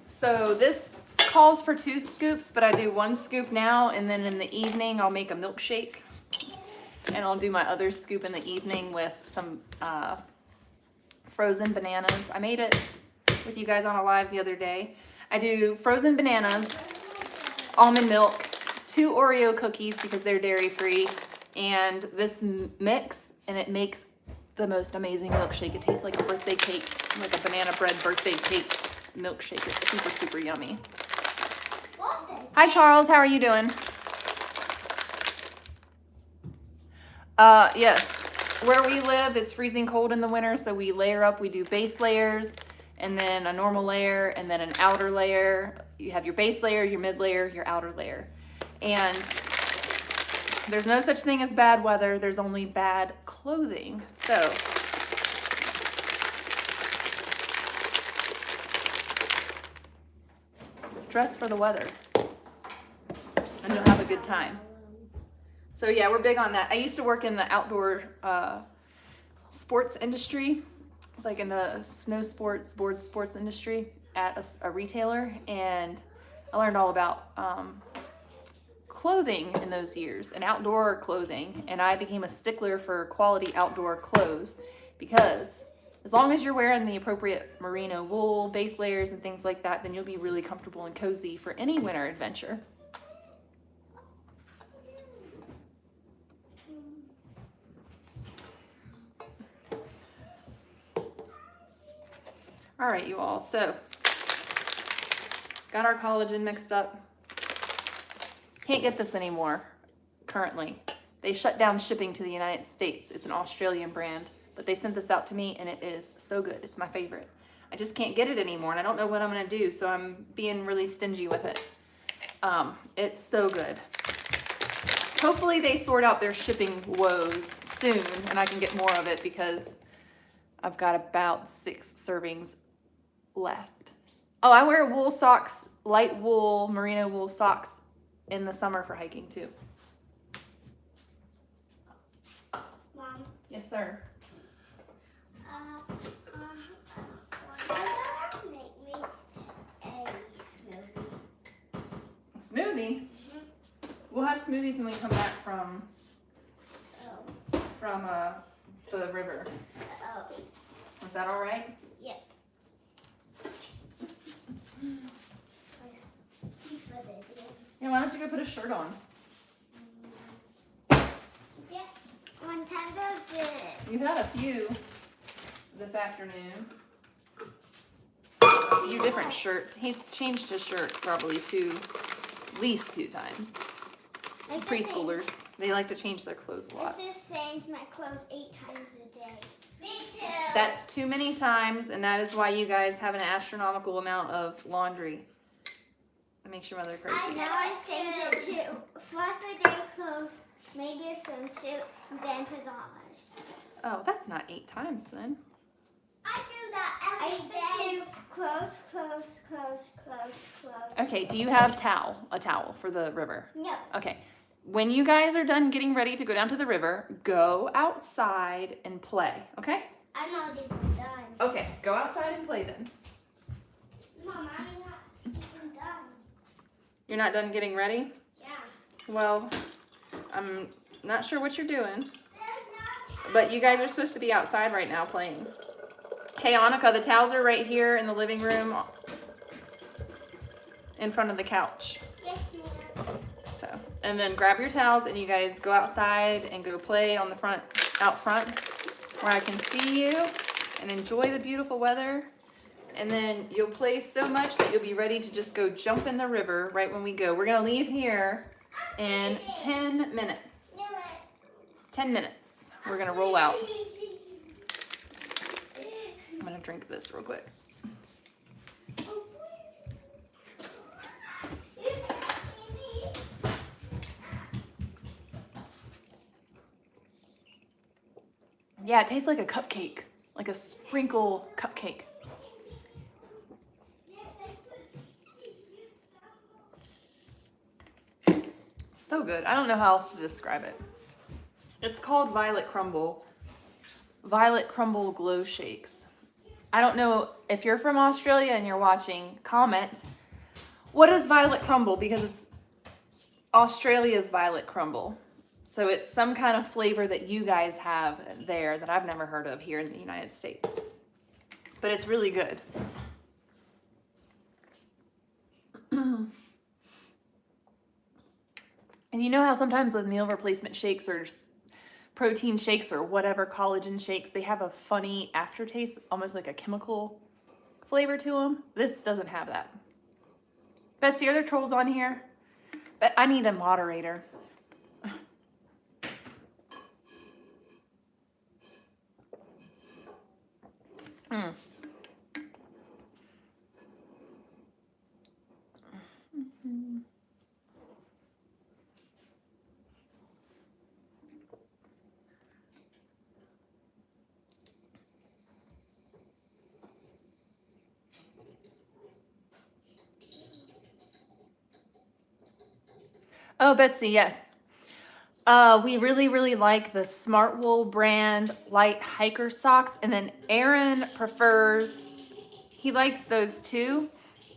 So this calls for 2 scoops, but I do 1 scoop now, and then in the evening I'll make a milkshake. And I'll do my other scoop in the evening with some frozen bananas. I made it with you guys on a live the other day. I do frozen bananas, almond milk, 2 Oreo cookies because they're dairy free, and this mix, and it makes the most amazing milkshake. It tastes like a birthday cake, like a banana bread birthday cake milkshake. It's super, super yummy. Hi, Charles. How are you doing? Yes. Where we live, it's freezing cold in the winter, so we layer up. We do base layers, and then a normal layer, and then an outer layer. You have your base layer, your mid layer, your outer layer. And there's no such thing as bad weather. There's only bad clothing. So dress for the weather, and you'll have a good time. So yeah, we're big on that. I used to work in the outdoor sports industry, like in the snow sports, board sports industry at a retailer, and I learned all about clothing in those years, and outdoor clothing, and I became a stickler for quality outdoor clothes, because as long as you're wearing the appropriate merino wool, base layers, and things like that, then you'll be really comfortable and cozy for any winter adventure. All right, you all, so got our collagen mixed up. Can't get this anymore currently. They shut down shipping to the United States. It's an Australian brand, but they sent this out to me, and it is so good. It's my favorite. I just can't get it anymore, and I don't know what I'm gonna do, so I'm being really stingy with it. It's so good. Hopefully they sort out their shipping woes soon, and I can get more of it, because I've got about 6 servings left. Oh, I wear wool socks, light wool, merino wool socks in the summer for hiking too.
Mom.
Yes, sir.
Make me a smoothie.
Smoothie? We'll have smoothies when we come back from the river.
Oh.
Is that all right?
Yep.
Yeah, why don't you go put a shirt on?
Yep. One time goes this.
You've had a few this afternoon. A few different shirts. He's changed his shirt probably at least 2 times.
Like
Preschoolers, they like to change their clothes a lot.
I just change my clothes 8 times a day. Me too.
That's too many times, and that is why you guys have an astronomical amount of laundry. That makes your mother crazy.
I know I saved it too. First my day clothes, maybe a swimsuit, then pajamas.
Oh, that's not 8 times then.
I do that every day. Clothes.
Okay, do you have a towel for the river?
No.
Okay. When you guys are done getting ready to go down to the river, go outside and play, okay?
I'm not even done.
Okay, go outside and play then.
Mom, I'm not even done.
You're not done getting ready?
Yeah.
Well, I'm not sure what you're doing, but you guys are supposed to be outside right now playing. Hey, Annika, the towels are right here in the living room in front of the couch.
Yes, ma'am.
So, and then grab your towels and you guys go outside and go play on the out front where I can see you and enjoy the beautiful weather. And then you'll play so much that you'll be ready to just go jump in the river right when we go. We're gonna leave here in 10 minutes. 10 minutes. We're gonna roll out. I'm gonna drink this real quick. Yeah, it tastes like a cupcake, like a sprinkle cupcake. So good. I don't know how else to describe it. It's called Violet Crumble. Violet Crumble Glow Shakes. I don't know if you're from Australia and you're watching, comment. What is Violet Crumble? Because it's Australia's Violet Crumble. So it's some kind of flavor that you guys have there that I've never heard of here in the United States. but it's really good. And you know how sometimes with meal replacement shakes or protein shakes or whatever, collagen shakes, they have a funny aftertaste, almost like a chemical flavor to them? This doesn't have that. Betsy, are there trolls on here? But I need a moderator. Mm. Oh, Betsy, yes. We really like the Smart Wool brand light hiker socks. And then Aaron prefers, he likes those too,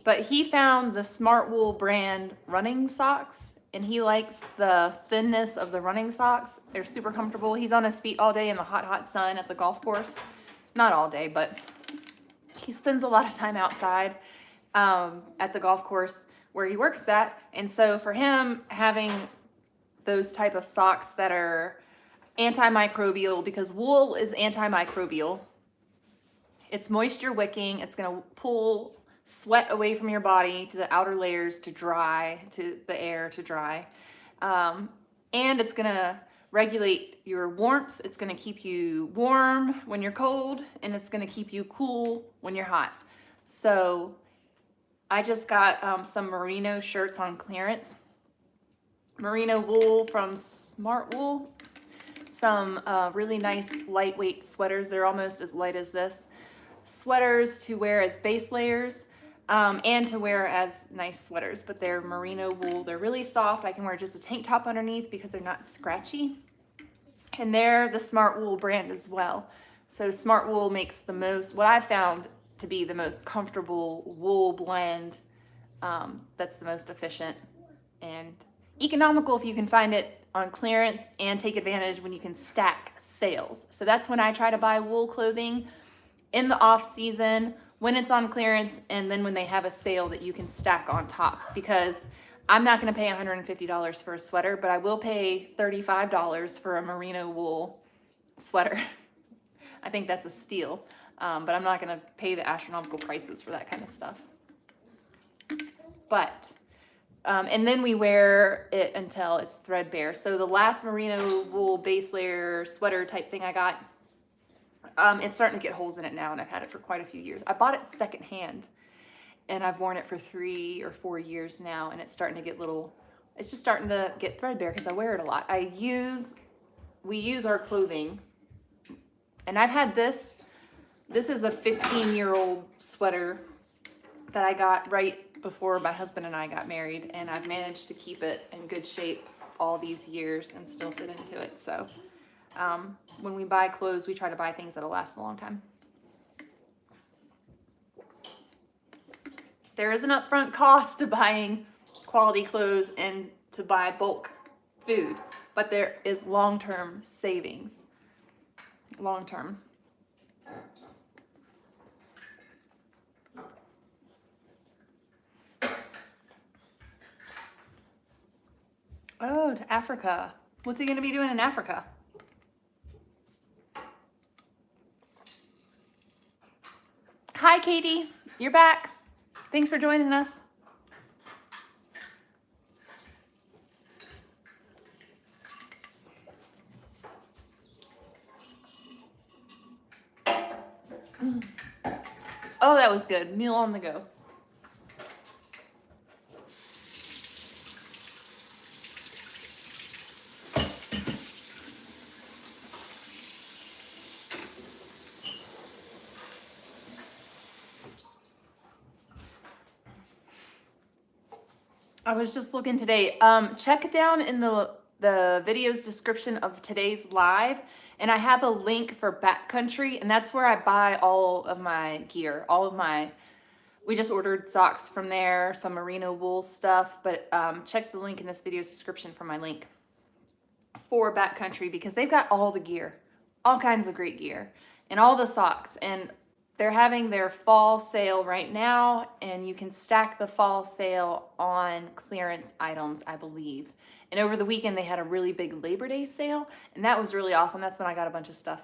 but he found the Smart Wool brand running socks and he likes the thinness of the running socks. They're super comfortable. He's on his feet all day in the hot sun at the golf course. Not all day, but he spends a lot of time outside at the golf course where he works at. And so for him, having those type of socks that are antimicrobial, because wool is antimicrobial. It's moisture wicking. It's going to pull sweat away from your body to the outer layers to dry, to the air to dry. And it's going to regulate your warmth. It's going to keep you warm when you're cold, and it's going to keep you cool when you're hot. So I just got some merino shirts on clearance. Merino wool from Smart Wool. Some really nice lightweight sweaters. They're almost as light as this. Sweaters to wear as base layers and to wear as nice sweaters, but they're merino wool. They're really soft. I can wear just a tank top underneath because they're not scratchy. And they're the Smart Wool brand as well. So Smart Wool makes the most, what I found to be the most comfortable wool blend that's the most efficient and economical if you can find it on clearance, and take advantage when you can stack sales. So that's when I try to buy wool clothing, in the off season, when it's on clearance, and then when they have a sale that you can stack on top. Because I'm not going to pay $150 for a sweater, but I will pay $35 for a merino wool sweater. I think that's a steal, but I'm not going to pay the astronomical prices for that kind of stuff. But and then we wear it until it's threadbare. So the last merino wool base layer sweater type thing I got, it's starting to get holes in it now, and I've had it for quite a few years. I bought it secondhand, and I've worn it for 3 or 4 years now, and it's starting to get it's just starting to get threadbare because I wear it a lot. We use our clothing, and I've had this is a 15-year-old sweater that I got right before my husband and I got married, and I've managed to keep it in good shape all these years and still fit into it. So when we buy clothes, we try to buy things that'll last a long time. There is an upfront cost to buying quality clothes and to buy bulk food, but there is long-term savings. Long-term. Oh, to Africa. What's he going to be doing in Africa? Hi, Katie. You're back. Thanks for joining us. Oh, that was good. Meal on the go. I was just looking today. Check down in the video's description of today's live, and I have a link for Backcountry, and that's where I buy all of my gear. We just ordered socks from there, some merino wool stuff, but check the link in this video's description for my link for Backcountry, because they've got all the gear, all kinds of great gear, and all the socks. And they're having their fall sale right now, and you can stack the fall sale on clearance items, I believe. And over the weekend, they had a really big Labor Day sale, and that was really awesome. That's when I got a bunch of stuff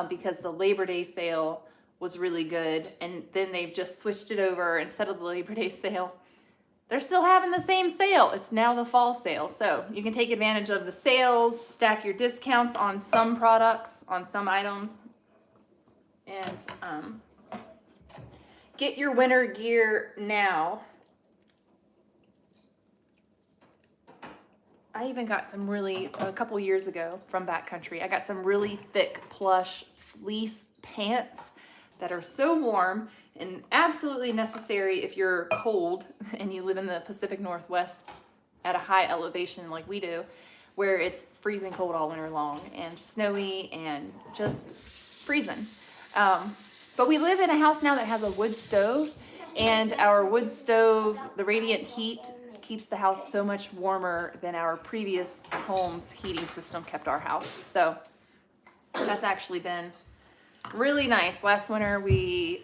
because the Labor Day sale was really good. And then they've just switched it over. Instead of the Labor Day sale, they're still having the same sale. It's now the fall sale. So you can take advantage of the sales, stack your discounts on some products, on some items, and get your winter gear now. I even got some a couple years ago from Backcountry, I got some really thick plush fleece pants that are so warm and absolutely necessary if you're cold and you live in the Pacific Northwest at a high elevation like we do, where it's freezing cold all winter long and snowy and just freezing. But we live in a house now that has a wood stove, and our wood stove, the radiant heat, keeps the house so much warmer than our previous home's heating system kept our house. So that's actually been really nice. Last winter,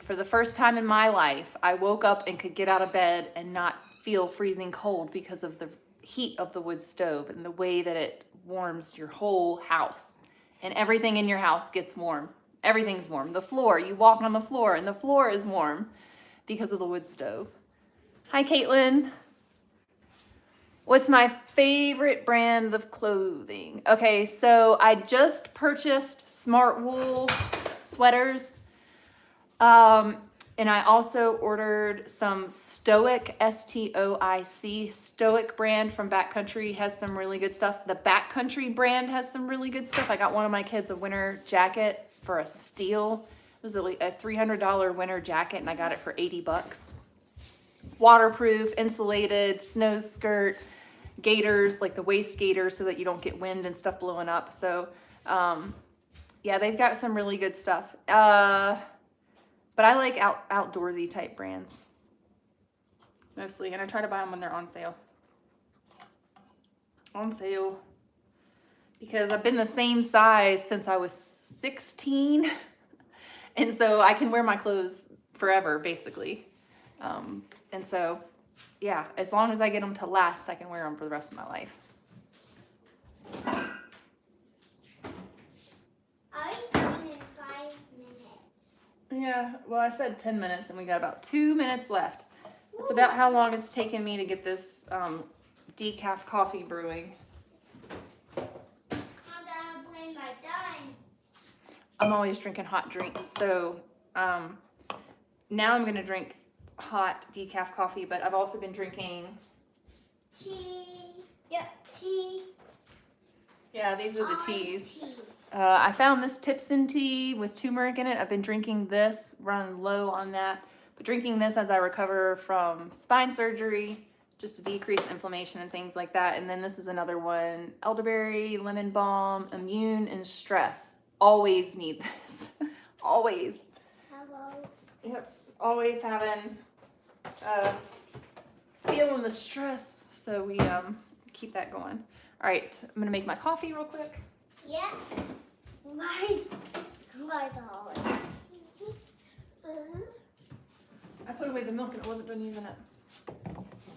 for the first time in my life, I woke up and could get out of bed and not feel freezing cold because of the heat of the wood stove and the way that it warms your whole house. And everything in your house gets warm. Everything's warm. The floor, you walk on the floor and the floor is warm because of the wood stove. Hi, Caitlin. What's my favorite brand of clothing? Okay, so I just purchased Smart Wool sweaters. And I also ordered some Stoic, S-T-O-I-C, Stoic brand from Backcountry has some really good stuff. The Backcountry brand has some really good stuff. I got one of my kids a winter jacket for a steal. It was a $300 winter jacket, and I got it for $80. Waterproof, insulated, snow skirt, gaiters, like the waist gaiters so that you don't get wind and stuff blowing up. So, yeah, they've got some really good stuff. But I like outdoorsy type brands mostly, and I try to buy them when they're on sale. On sale. Because I've been the same size since I was 16. And so I can wear my clothes forever, basically. And so, yeah, as long as I get them to last, I can wear them for the rest of my life.
I'll be done in 5 minutes.
Yeah, well, I said 10 minutes, and we got about 2 minutes left. That's about how long it's taken me to get this decaf coffee brewing.
I'm gonna blame my done.
I'm always drinking hot drinks, so now I'm gonna drink hot decaf coffee, but I've also been drinking
Tea. Yep, tea.
Yeah, these are the teas.
Tea.
I found this Tipsin tea with turmeric in it. I've been drinking this, run low on that, but drinking this as I recover from spine surgery, just to decrease inflammation and things like that. And then this is another one, elderberry, lemon balm, immune and stress. Always need this. Always.
Hello.
Yep. Always having, feeling the stress. So we keep that going. All right, I'm gonna make my coffee real quick.
Yeah. Why always?
I put away the milk and I wasn't done using it.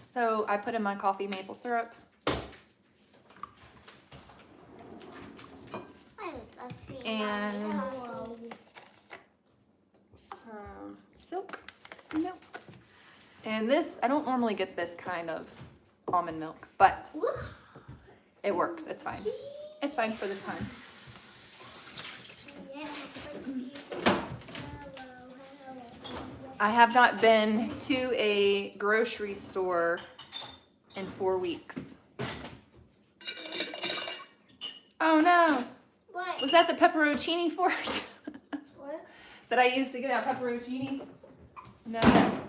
So I put in my coffee maple syrup.
I love seeing
And
that. Hello.
some silk milk. And this, I don't normally get this kind of almond milk, but it works. It's fine. It's fine for this time.
Yeah, it's beautiful. Hello.
I have not been to a grocery store in 4 weeks. Oh no.
What?
Was that the pepperoncini fork
What?
that I used to get out pepperoncinis? No,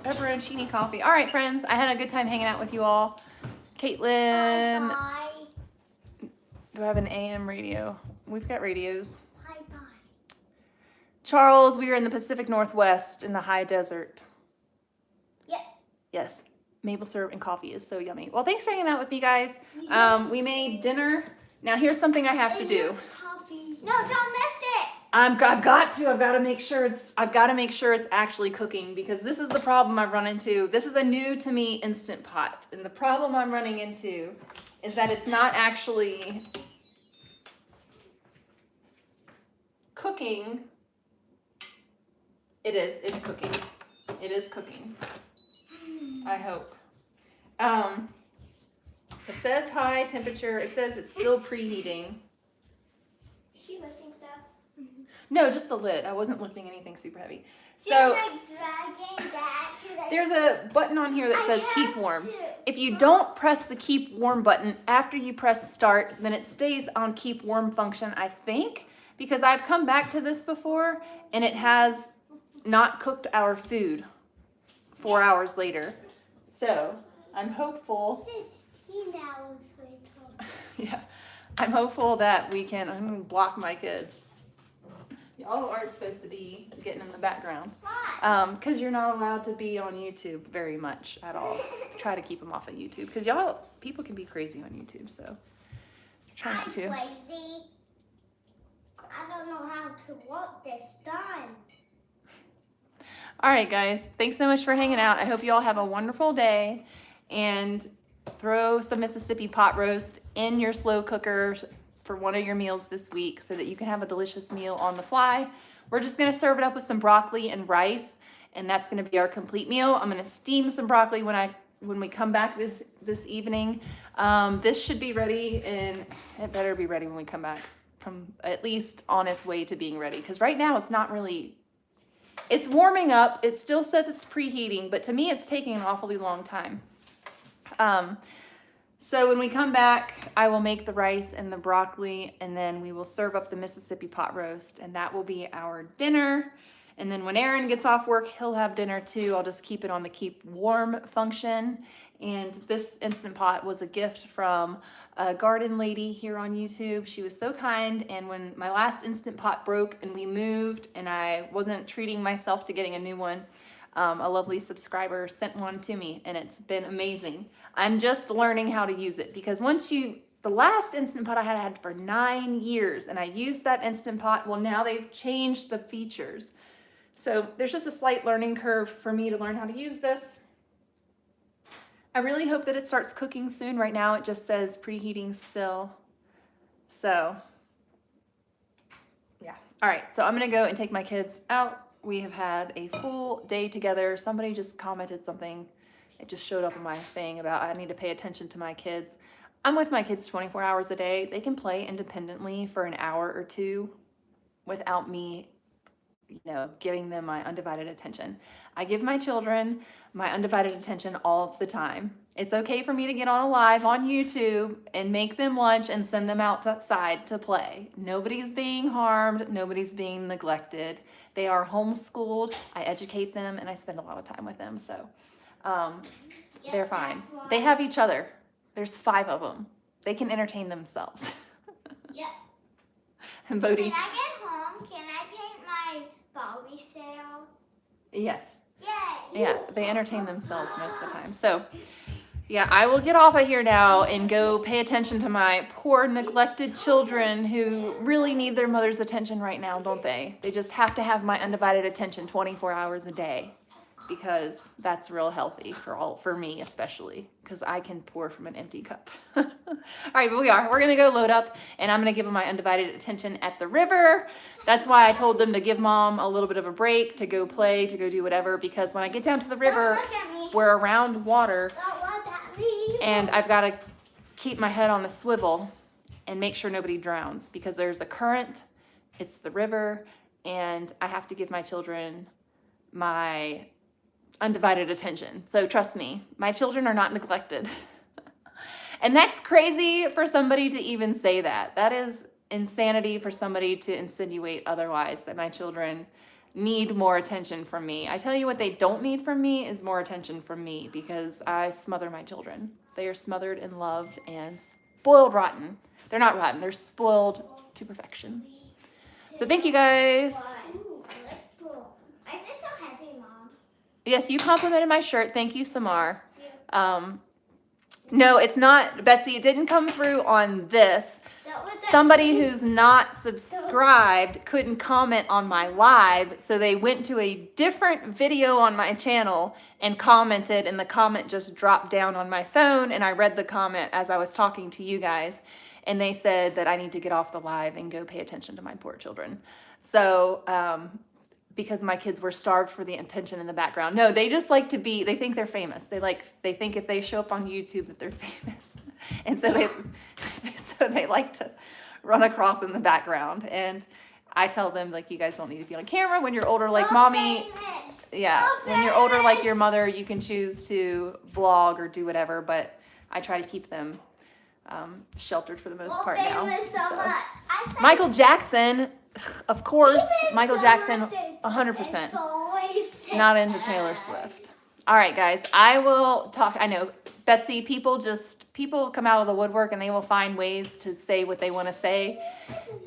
pepperoncini coffee. All right, friends. I had a good time hanging out with you all. Caitlin.
Bye.
Do I have an AM radio? We've got radios.
Bye.
Charles, we are in the Pacific Northwest in the high desert.
Yep.
Yes, maple syrup and coffee is so yummy. Well, thanks for hanging out with me, guys. We made dinner. Now, here's something I have to do.
Coffee. No, don't lift it.
I've got to make sure it's actually cooking, because this is the problem I've run into. This is a new to me Instant Pot, and the problem I'm running into is that it's not actually cooking. It's cooking. It is cooking. I hope. It says high temperature. It says it's still preheating.
Is she lifting stuff?
No, just the lid. I wasn't lifting anything super heavy.
She's
So
like dragging that to the...
there's a button on here that says
I
keep
have
warm.
to.
If you don't press the keep warm button after you press start, then it stays on keep warm function, I think, because I've come back to this before and it has not cooked our food 4 hours later. So I'm hopeful.
16 hours later.
Yeah, I'm hopeful that we can. I'm gonna block my kids. Y'all aren't supposed to be getting in the background.
Why?
Because you're not allowed to be on YouTube very much at all. Try to keep them off of YouTube, because people can be crazy on YouTube, so try not to.
I'm lazy. I don't know how to work this done.
All right, guys. Thanks so much for hanging out. I hope you all have a wonderful day, and throw some Mississippi pot roast in your slow cooker for one of your meals this week so that you can have a delicious meal on the fly. We're just gonna serve it up with some broccoli and rice, and that's gonna be our complete meal. I'm gonna steam some broccoli when we come back this evening. This should be ready, and it better be ready when we come back, from at least on its way to being ready, because right now it's not really, it's warming up. It still says it's preheating, but to me it's taking an awfully long time. So when we come back, I will make the rice and the broccoli, and then we will serve up the Mississippi pot roast, and that will be our dinner. And then when Aaron gets off work, he'll have dinner too. I'll just keep it on the keep warm function. And this Instant Pot was a gift from a garden lady here on YouTube. She was so kind, and when my last Instant Pot broke and we moved and I wasn't treating myself to getting a new one, a lovely subscriber sent one to me, and it's been amazing. I'm just learning how to use it, because the last Instant Pot I had for 9 years, and I used that Instant Pot. Well, now they've changed the features. So there's just a slight learning curve for me to learn how to use this. I really hope that it starts cooking soon. Right now it just says preheating still. So yeah. All right, so I'm gonna go and take my kids out. We have had a full day together. Somebody just commented something. It just showed up on my thing about I need to pay attention to my kids. I'm with my kids 24 hours a day. They can play independently for an hour or two without me, giving them my undivided attention. I give my children my undivided attention all the time. It's okay for me to get on a live on YouTube and make them lunch and send them outside to play. Nobody's being harmed. Nobody's being neglected. They are homeschooled. I educate them, and I spend a lot of time with them. So they're fine. They have each other. There's 5 of them. They can entertain themselves.
Yep.
And Bodhi.
When I get home, can I paint my Barbie sale?
Yes.
Yay!
Yeah, they entertain themselves most of the time. So yeah, I will get off of here now and go pay attention to my poor neglected children who really need their mother's attention right now, don't they? They just have to have my undivided attention 24 hours a day, because that's real healthy for me especially, because I can pour from an empty cup. All right, but we're gonna go load up, and I'm gonna give them my undivided attention at the river. That's why I told them to give Mom a little bit of a break, to go play, to go do whatever, because when I get down to the river,
Don't look at me.
we're around water,
Don't look at me.
and I've got to keep my head on the swivel and make sure nobody drowns, because there's a current, it's the river, and I have to give my children my undivided attention. So trust me, my children are not neglected. And that's crazy for somebody to even say that. That is insanity for somebody to insinuate otherwise, that my children need more attention from me. I tell you what they don't need from me is more attention from me, because I smother my children. They are smothered and loved and spoiled rotten. They're not rotten, they're spoiled to perfection. So thank you guys.
Ooh, lip balm. Why is this so heavy, Mom?
Yes, you complimented my shirt. Thank you, Samar. No, it's not, Betsy. It didn't come through on this.
That was
Somebody who's not subscribed couldn't comment on my live, so they went to a different video on my channel and commented, and the comment just dropped down on my phone, and I read the comment as I was talking to you guys, and they said that I need to get off the live and go pay attention to my poor children. So, because my kids were starved for the attention in the background. No, they just like to be, they think they're famous. They think if they show up on YouTube that they're famous. And so they like to run across in the background. And I tell them, like, you guys don't need to be on camera. When you're older, like mommy, yeah, when you're older, like your mother, you can choose to vlog or do whatever, but I try to keep them sheltered for the most part now. So. Michael Jackson, of course, Michael Jackson, 100%. Not into Taylor Swift. All right, guys, I will talk. I know, Betsy, people come out of the woodwork and they will find ways to say what they want to say.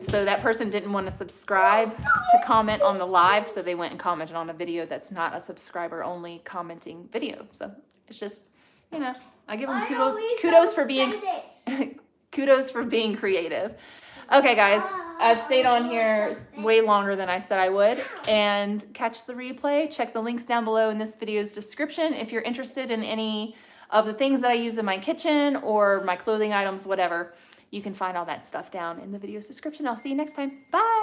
So that person didn't want to subscribe to comment on the live, so they went and commented on a video that's not a subscriber-only commenting video. So it's just, you know, I give them kudos for being kudos for being creative. Okay, guys, I've stayed on here way longer than I said I would. And catch the replay. Check the links down below in this video's description if you're interested in any of the things that I use in my kitchen or my clothing items, whatever. You can find all that stuff down in the video's description. I'll see you next time. Bye.